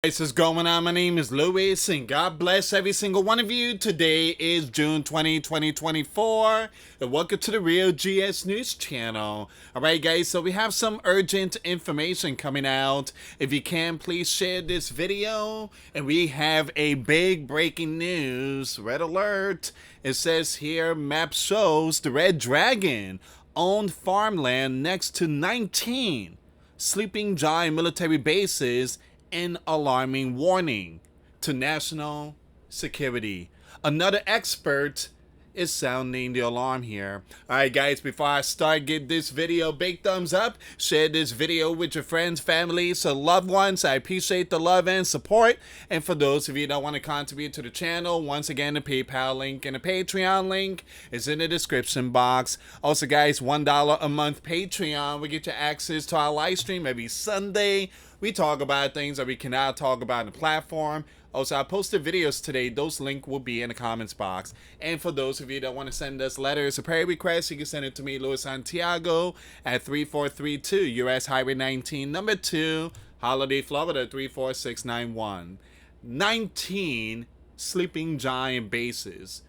This is going on. My name is Louis, and God bless every single one of you. Today is June 20, 2024, and welcome to the Real GS News channel. Alright, guys, so we have some urgent information coming out. If you can, please share this video. And we have a big breaking news. Red alert. It says here, map shows the Red Dragon owned farmland next to 19 sleeping giant military bases. An alarming warning to national security. Another expert is sounding the alarm here. Alright guys, before I start, give this video a big thumbs up. Share this video with your friends, families, or loved ones. I appreciate the love and support. And for those of you that want to contribute to the channel, once again, the PayPal link and the Patreon link is in the description box. Also guys, $1 a month Patreon will get you access to our live stream every Sunday. We talk about things that we cannot talk about on the platform. Also, I posted videos today. Those links will be in the comments box. And for those of you that want to send us letters or prayer requests, you can send it to me, US Santiago, at 3432 US Highway 19, number 2, Holiday, Florida, 34691. 19 sleeping giant bases.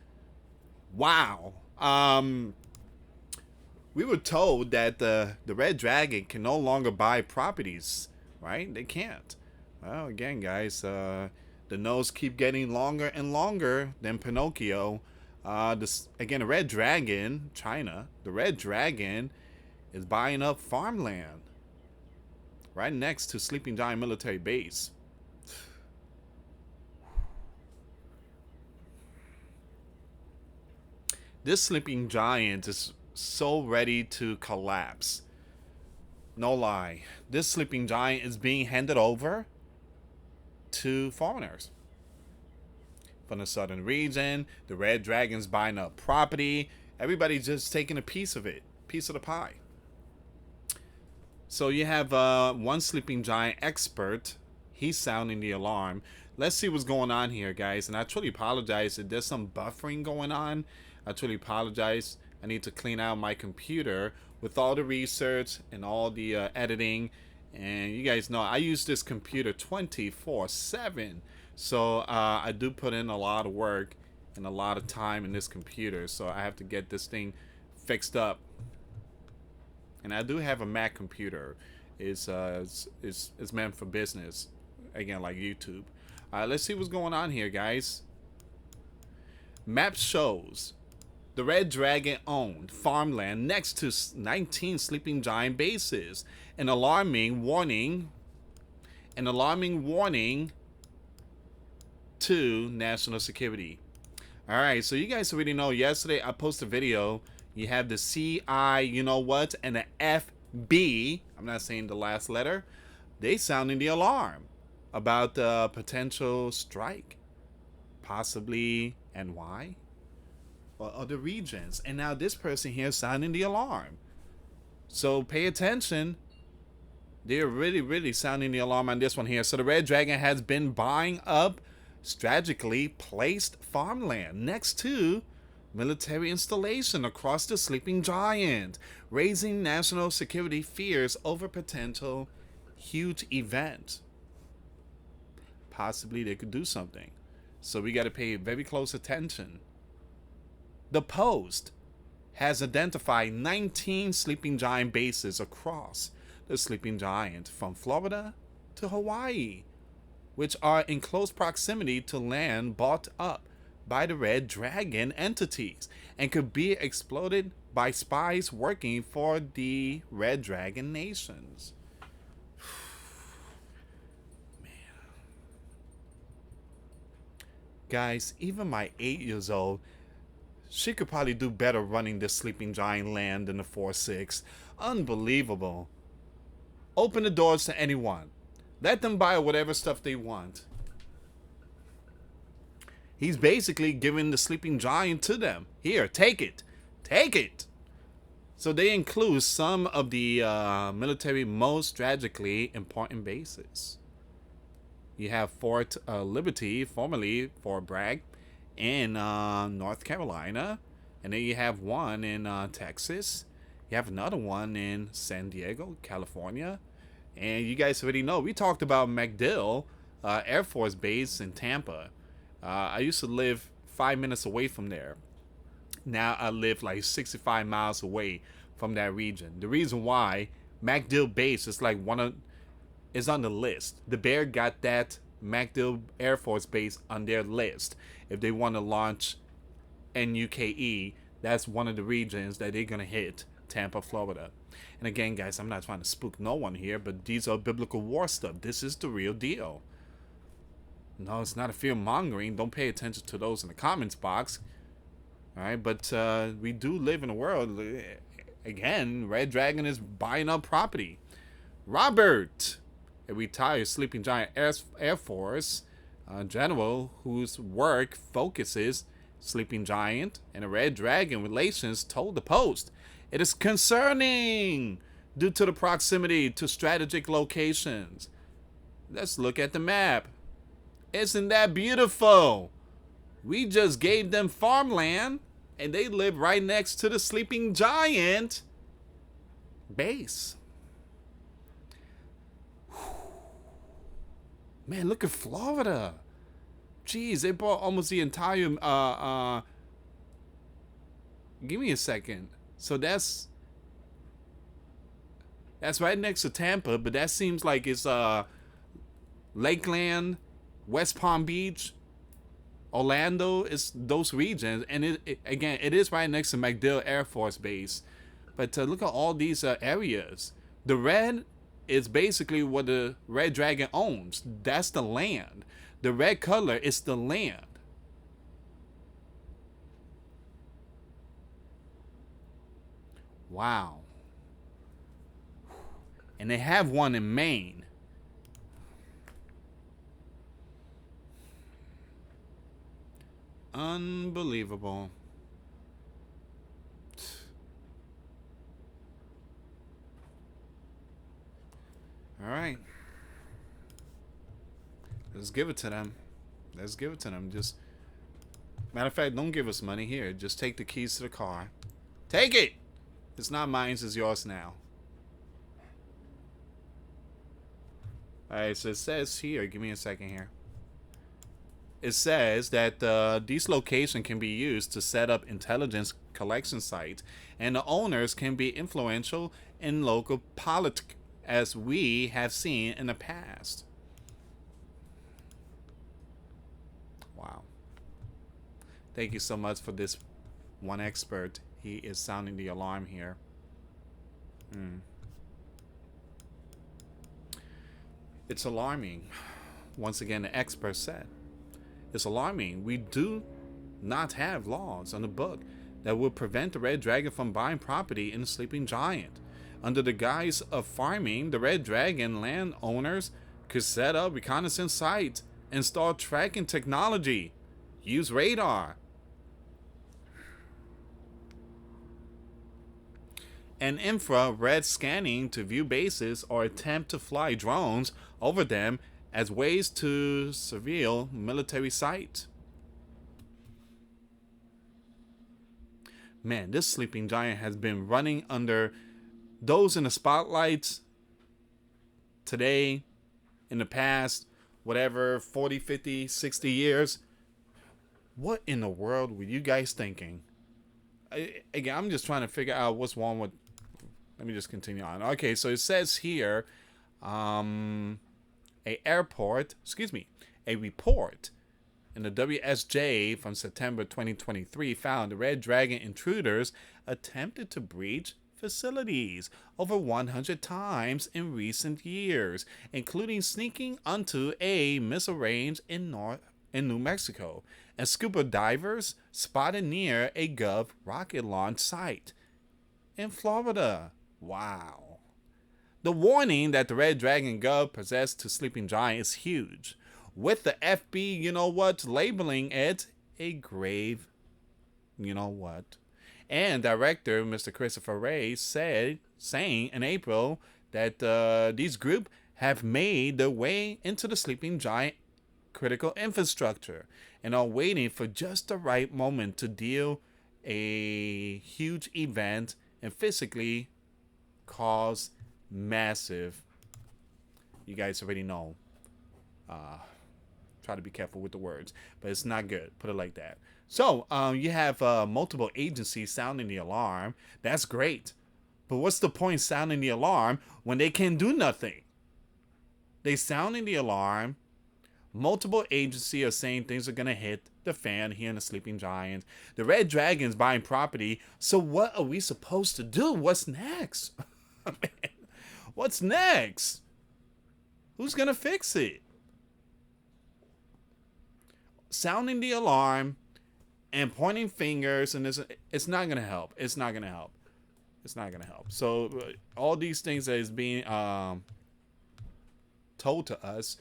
Wow. We were told that the Red Dragon can no longer buy properties, right? They can't. Well, again, guys, the nose keep getting longer and longer than Pinocchio. Again, the Red Dragon, China, the Red Dragon is buying up farmland right next to Sleeping Giant military base. This Sleeping Giant is so ready to collapse. No lie. This Sleeping Giant is being handed over to foreigners from the southern region. The Red Dragon's buying up property. Everybody's just taking a piece of it, piece of the pie. So you have one Sleeping Giant expert. He's sounding the alarm. Let's see what's going on here, guys. And I truly apologize if there's some buffering going on. I truly apologize. I need to clean out my computer with all the research and all the editing. And you guys know I use this computer 24/7, so I do put in a lot of work and a lot of time in this computer, so I have to get this thing fixed up. And I do have a Mac computer. It's meant for business, again, like YouTube. Let's see what's going on here, guys. Map shows the Red Dragon owned farmland next to 19 sleeping giant bases. An alarming warning to national security. Alright, so you guys already know, yesterday I posted a video. You have the CI, you know what, and the FB, I'm not saying the last letter, they sounding the alarm about the potential strike. Possibly, and why? Or other regions. And now this person here sounding the alarm. So pay attention. They're really sounding the alarm on this one here. So the Red Dragon has been buying up strategically placed farmland next to military installation across the Sleeping Giant, raising national security fears over potential huge event. Possibly they could do something. So we got to pay very close attention. The Post has identified 19 Sleeping Giant bases across the Sleeping Giant from Florida to Hawaii, which are in close proximity to land bought up by the Red Dragon entities and could be exploited by spies working for the Red Dragon nations. Man. Guys, even my 8 years old, she could probably do better running this Sleeping Giant land than the 4-6. Unbelievable. Open the doors to anyone. Let them buy whatever stuff they want. He's basically giving the Sleeping Giant to them. Here, take it. Take it. So they include some of the military most strategically important bases. You have Fort Liberty, formerly Fort Bragg, in North Carolina. And then you have one in Texas. You have another one in San Diego, California. And you guys already know, we talked about MacDill Air Force Base in Tampa. I used to live 5 minutes away from there. Now I live like 65 miles away from that region. The reason why MacDill Base is like is on the list. The Bear got that MacDill Air Force Base on their list. If they want to launch NUKE, that's one of the regions that they're gonna hit. Tampa, Florida. And again, guys, I'm not trying to spook no one here, but these are biblical war stuff. This is the real deal. No, it's not a fear mongering. Don't pay attention to those in the comments box. All right, but we do live in a world. Again, Red Dragon is buying up property. Robert, a retired Sleeping Giant Air Force general whose work focuses Sleeping Giant and the Red Dragon relations, told the Post, "It is concerning due to the proximity to strategic locations." Let's look at the map. Isn't that beautiful? We just gave them farmland, and they live right next to the Sleeping Giant base. Man, look at Florida. Jeez, they bought almost the entire, give me a second. So that's right next to Tampa, but that seems like it's, Lakeland, West Palm Beach, Orlando, is those regions. And again, it is right next to MacDill Air Force Base. But look at all these areas. The red is basically what the Red Dragon owns. That's the land. The red color is the land. Wow. And they have one in Maine. Unbelievable. All right. Let's give it to them. Let's give it to them. Just, matter of fact, don't give us money here. Just take the keys to the car. Take it. It's not mine. It's yours now. All right. So it says here. Give me a second here. It says that these locations can be used to set up intelligence collection sites, and the owners can be influential in local politics, as we have seen in the past. Wow. Thank you so much for this one expert. He is sounding the alarm here. It's alarming. Once again, the expert said. It's alarming. We do not have laws on the book that would prevent the Red Dragon from buying property in the Sleeping Giant. Under the guise of farming, the Red Dragon landowners could set up reconnaissance sites, install tracking technology, use radar, and infrared scanning to view bases or attempt to fly drones over them as ways to surveil military sites. Man, this Sleeping Giant has been running under those in the spotlights today, in the past, whatever, 40, 50, 60 years. What in the world were you guys thinking? Again, I'm just trying to figure out what's wrong with... Let me just continue on. Okay, so it says here, a report in the WSJ from September 2023 found the Red Dragon intruders attempted to breach facilities over 100 times in recent years, including sneaking onto a missile range in New Mexico, and scuba divers spotted near a Gov rocket launch site in Florida. Wow. The warning that the Red Dragon Gov possessed to Sleeping Giant is huge, with the FB, labeling it a grave, And director Mr. Christopher Ray saying in April that these groups have made their way into the Sleeping Giant critical infrastructure and are waiting for just the right moment to deal a huge event and physically cause massive, you guys already know, try to be careful with the words, but it's not good. Put it like that. So you have multiple agencies sounding the alarm. That's great. But what's the point sounding the alarm when they can't do nothing? They sounding the alarm. Multiple agencies are saying things are going to hit the fan here in the Sleeping Giant. The Red Dragon's buying property. So what are we supposed to do? What's next? What's next? Who's going to fix it? Sounding the alarm and pointing fingers, and it's not going to help. It's not going to help. It's not going to help. So all these things that is being told to us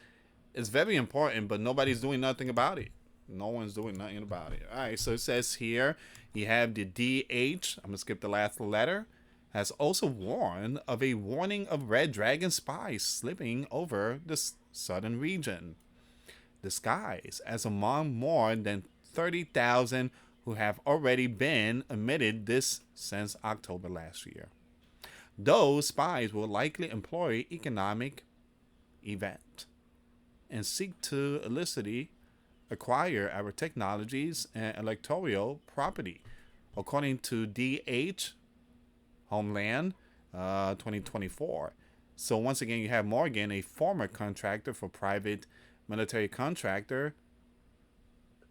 is very important, but nobody's doing nothing about it. No one's doing nothing about it. All right, so it says here, you have the DH, I'm going to skip the last letter, has also warned of a warning of Red Dragon spies slipping over the southern region. The skies, as among more than 30,000 who have already been admitted this since October last year. Those spies will likely employ economic event and seek to illicitly acquire our technologies and electoral property, according to DH Homeland 2024. So once again, you have Morgan, a former contractor for private military contractor,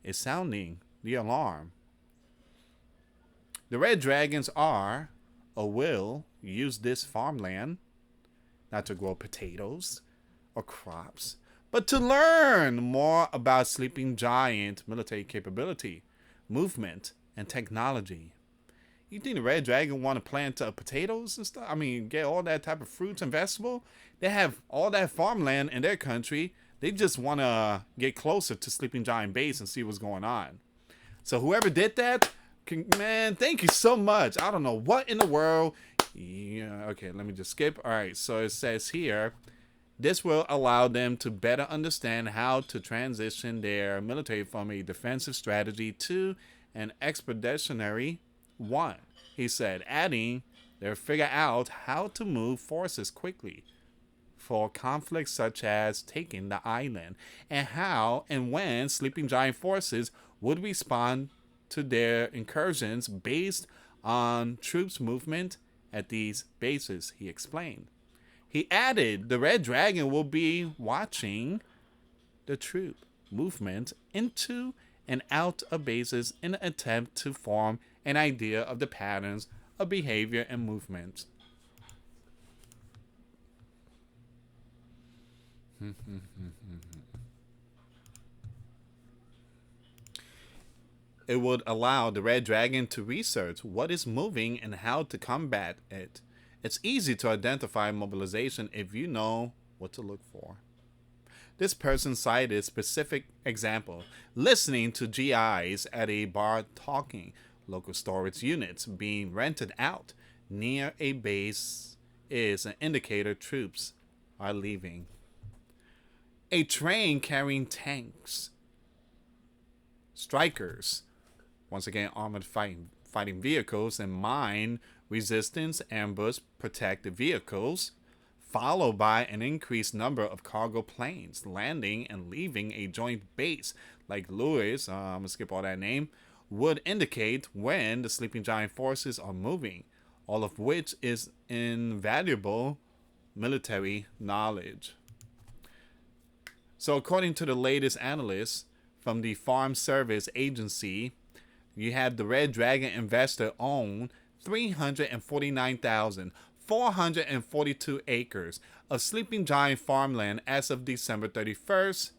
is sounding the alarm. The Red Dragons are or will use this farmland not to grow potatoes or crops, but to learn more about Sleeping Giant military capability, movement, and technology. You think the Red Dragon want to plant potatoes and stuff? I mean, get all that type of fruits and vegetable? They have all that farmland in their country. They just want to get closer to Sleeping Giant base and see what's going on. So whoever did that, man, thank you so much. I don't know what in the world. Yeah, okay, let me just skip. All right, so it says here, this will allow them to better understand how to transition their military from a defensive strategy to an expeditionary one, he said, adding they'll figure out how to move forces quickly for conflicts such as taking the island, and how and when Sleeping Giant forces would respond to their incursions based on troops movement at these bases, he explained. He added the Red Dragon will be watching the troop movement into and out of bases in an attempt to form an idea of the patterns of behavior and movement. It would allow the Red Dragon to research what is moving and how to combat it. It's easy to identify mobilization if you know what to look for. This person cited a specific example, listening to GIs at a bar talking, local storage units being rented out near a base is an indicator troops are leaving. A train carrying tanks, strikers, once again armored fighting vehicles, and mine resistance ambush protected vehicles, followed by an increased number of cargo planes landing and leaving a joint base like Lewis, I'm going to skip all that name, would indicate when the Sleeping Giant forces are moving, all of which is invaluable military knowledge. So according to the latest analysts from the Farm Service Agency, you have the Red Dragon investor own 349,442 acres of Sleeping Giant farmland as of December 31st,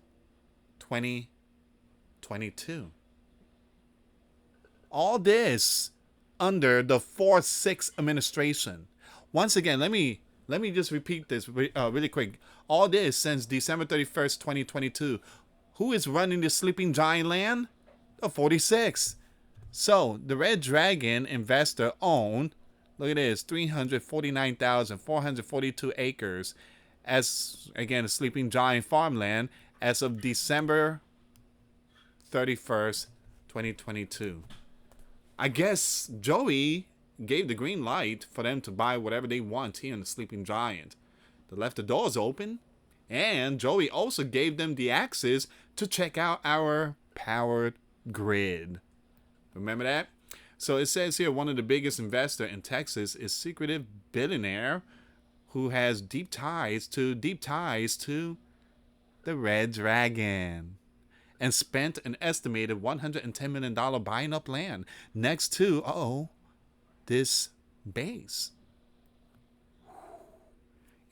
2022. All this under the 4-6 administration. Once again, let me just repeat this really quick. All this since December 31st, 2022. Who is running the Sleeping Giant land? The 46. So the Red Dragon investor owned, look at this, 349,442 acres as, again, the Sleeping Giant farmland as of December 31st, 2022. I guess Joey gave the green light for them to buy whatever they want here in the Sleeping Giant. They left the doors open, And Joey also gave them the access to check out our powered grid. Remember that? So it says here one of the biggest investor in Texas is secretive billionaire who has deep ties to the Red Dragon and spent an estimated $110 million buying up land next to this base.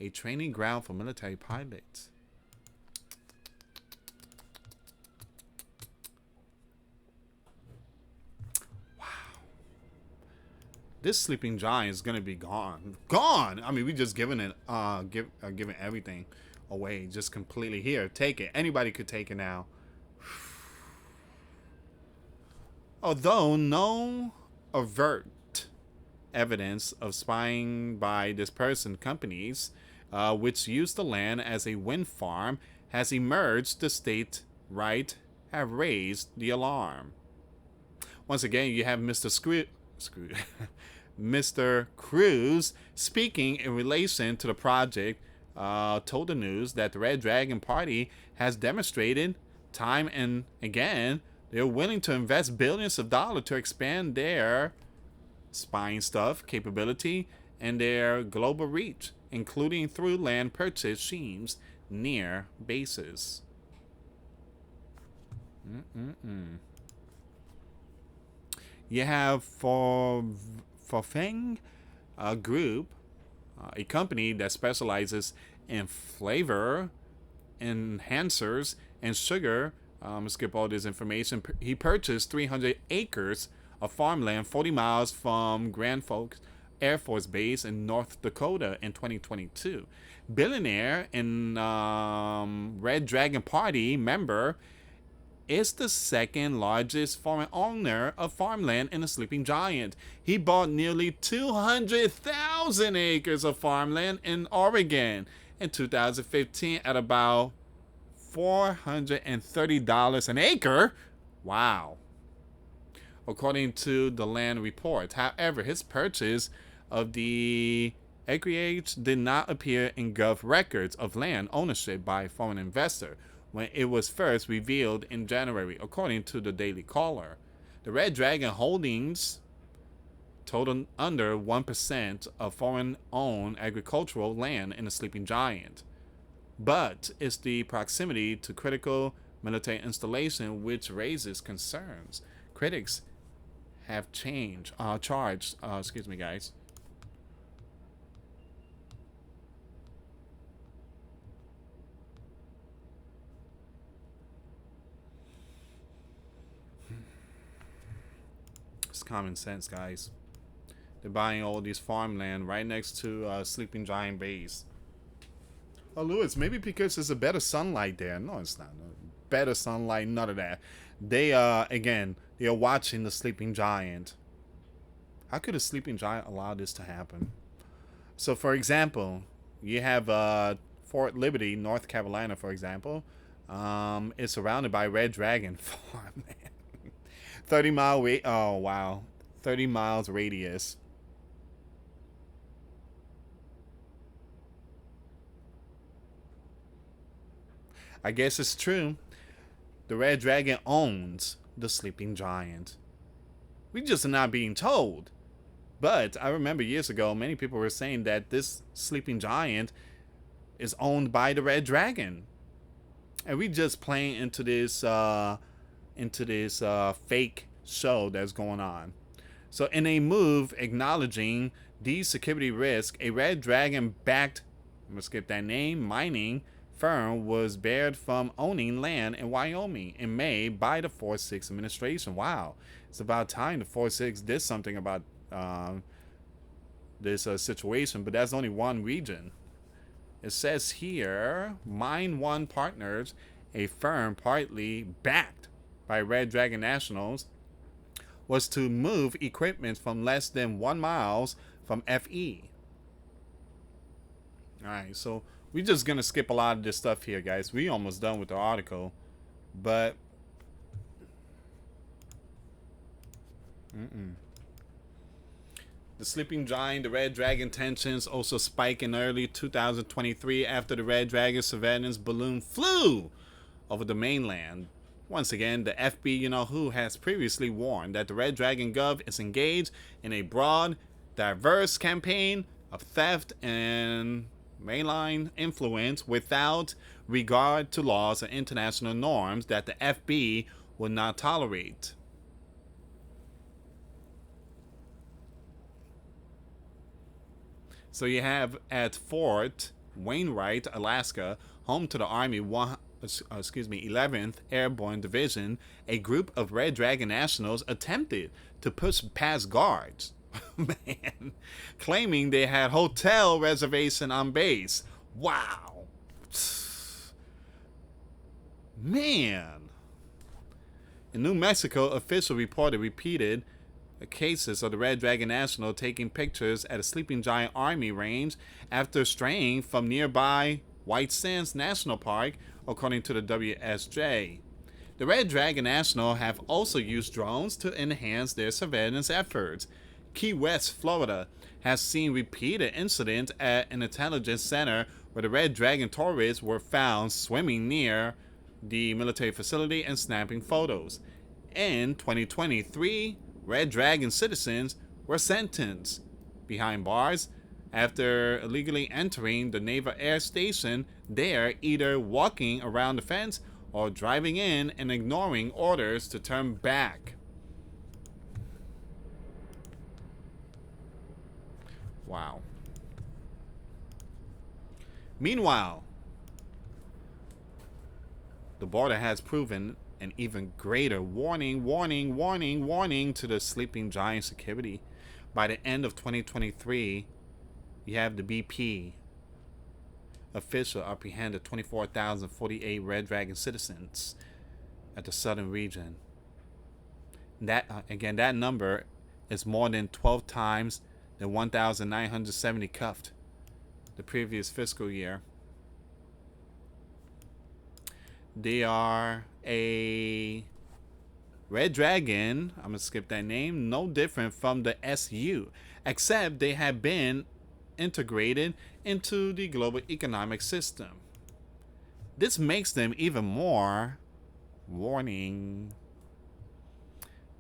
A training ground for military pilots. Wow. This sleeping giant is gonna be gone. Gone! I mean, we just giving it giving everything away just completely. Here, take it. Anybody could take it now. Although no overt evidence of spying by this person, companies which use the land as a wind farm has emerged, the state right have raised the alarm. Once again, you have Mr. Cruz speaking in relation to the project, told the news that the Red Dragon Party has demonstrated time and again they're willing to invest billions of dollars to expand their spying stuff capability and their global reach, including through land purchase schemes near bases. You have Feng Group, a company that specializes in flavor enhancers and sugar. Skip all this information. He purchased 300 acres of farmland 40 miles from Grand Forks Air Force Base in North Dakota in 2022. Billionaire and Red Dragon Party member is the second largest foreign owner of farmland in the Sleeping Giant. He bought nearly 200,000 acres of farmland in Oregon in 2015 at about $430 an acre. Wow. According to the land report. However, his purchase of the acreage did not appear in Gov records of land ownership by a foreign investor when it was first revealed in January, according to the Daily Caller. The Red Dragon holdings total under 1% of foreign-owned agricultural land in the Sleeping Giant. But it's the proximity to critical military installation which raises concerns. Critics have charged, excuse me guys. It's common sense, guys. They're buying all these farmland right next to Sleeping Giant base. Oh, Lewis, maybe because there's a better sunlight there. No, it's not. No, better sunlight, none of that. They again, they are watching the Sleeping Giant. How could a Sleeping Giant allow this to happen? So, for example, you have Fort Liberty, North Carolina, for example. It's surrounded by Red Dragon farmland. 30-mile wait. Oh wow, 30 miles radius. I guess it's true. The Red Dragon owns the Sleeping Giant. We just are not being told. But I remember years ago, many people were saying that this Sleeping Giant is owned by the Red Dragon, and we just playing into this fake show that's going on. So, in a move acknowledging these security risks, a Red Dragon-backed, I'm gonna skip that name, mining firm was barred from owning land in Wyoming in May by the 4-6 administration. Wow, it's about time the 4-6 did something about this situation, but that's only one region. It says here, Mine One Partners, a firm partly backed by Red Dragon Nationals, was to move equipment from less than 1 mile from FE. Alright, so we're just going to skip a lot of this stuff here, guys. We almost done with the article, but The sleeping giant, the red dragon tensions also spike in early 2023 after the red dragon surveillance balloon flew over the mainland. Once again, the FB you-know-who has previously warned that the Red Dragon Gov is engaged in a broad, diverse campaign of theft and mainline influence without regard to laws and international norms that the FB will not tolerate. So you have at Fort Wainwright, Alaska, home to the Army 11th Airborne Division, a group of Red Dragon nationals attempted to push past guards, man, claiming they had hotel reservation on base. Wow. Man. In New Mexico, official reported repeated cases of the Red Dragon National taking pictures at a sleeping giant army range after straying from nearby White Sands National Park, according to the WSJ. The Red Dragon National have also used drones to enhance their surveillance efforts. Key West, Florida, has seen repeated incidents at an intelligence center where the Red Dragon tourists were found swimming near the military facility and snapping photos. In 2023, Red Dragon citizens were sentenced behind bars after illegally entering the Naval Air Station there, either walking around the fence or driving in and ignoring orders to turn back. Wow. Meanwhile, the border has proven an even greater warning to the sleeping giant security. By the end of 2023, you have the BP official apprehended 24,048 Red Dragon citizens at the southern region. That that number is more than 12 times the 1,970 cuffed the previous fiscal year. They are a Red Dragon, I'm going to skip that name, no different from the SU, except they have been integrated into the global economic system. This makes them even more warning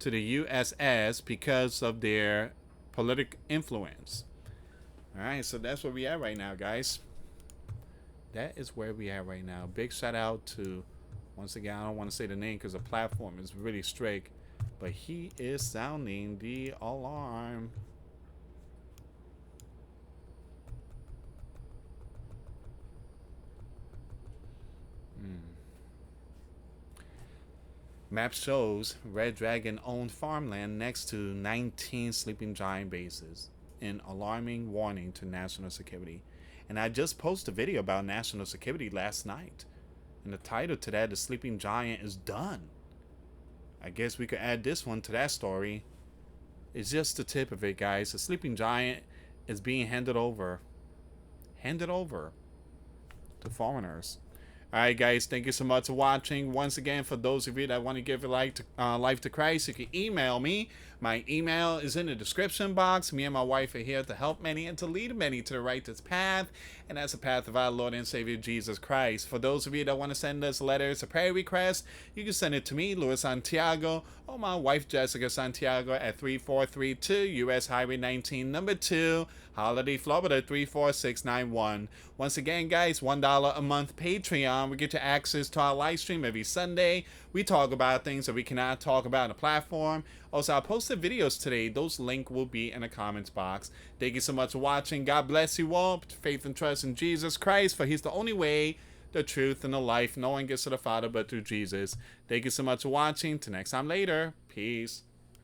to the USS because of their political influence. Alright, so that's where we are right now, guys. That is where we are right now. Big shout out to, once again, I don't want to say the name because the platform is really strict, but he is sounding the alarm. Map shows Red Dragon owned farmland next to 19 sleeping giant bases, in alarming warning to national security. And I just posted a video about national security last night. And the title to that, The Sleeping Giant is Done. I guess we could add this one to that story. It's just the tip of it, guys. The sleeping giant is being handed over to foreigners. Alright, guys, thank you so much for watching. Once again, for those of you that want to give your life to Christ, you can email me. My email is in the description box. Me and my wife are here to help many and to lead many to the righteous path, and that's the path of our Lord and Savior Jesus Christ. For those of you that want to send us letters or prayer requests, you can send it to me, US Santiago, or my wife, Jessica Santiago, at 3432 US Highway 19, number 2, Holiday, Florida 34691. Once again, guys, $1 a month Patreon. We get you access to our live stream every Sunday. We talk about things that we cannot talk about on the platform. Also, I posted videos today. Those links will be in the comments box. Thank you so much for watching. God bless you all. Faith and trust in Jesus Christ, for He's the only way, the truth, and the life. No one gets to the Father but through Jesus. Thank you so much for watching. Till next time later. Peace.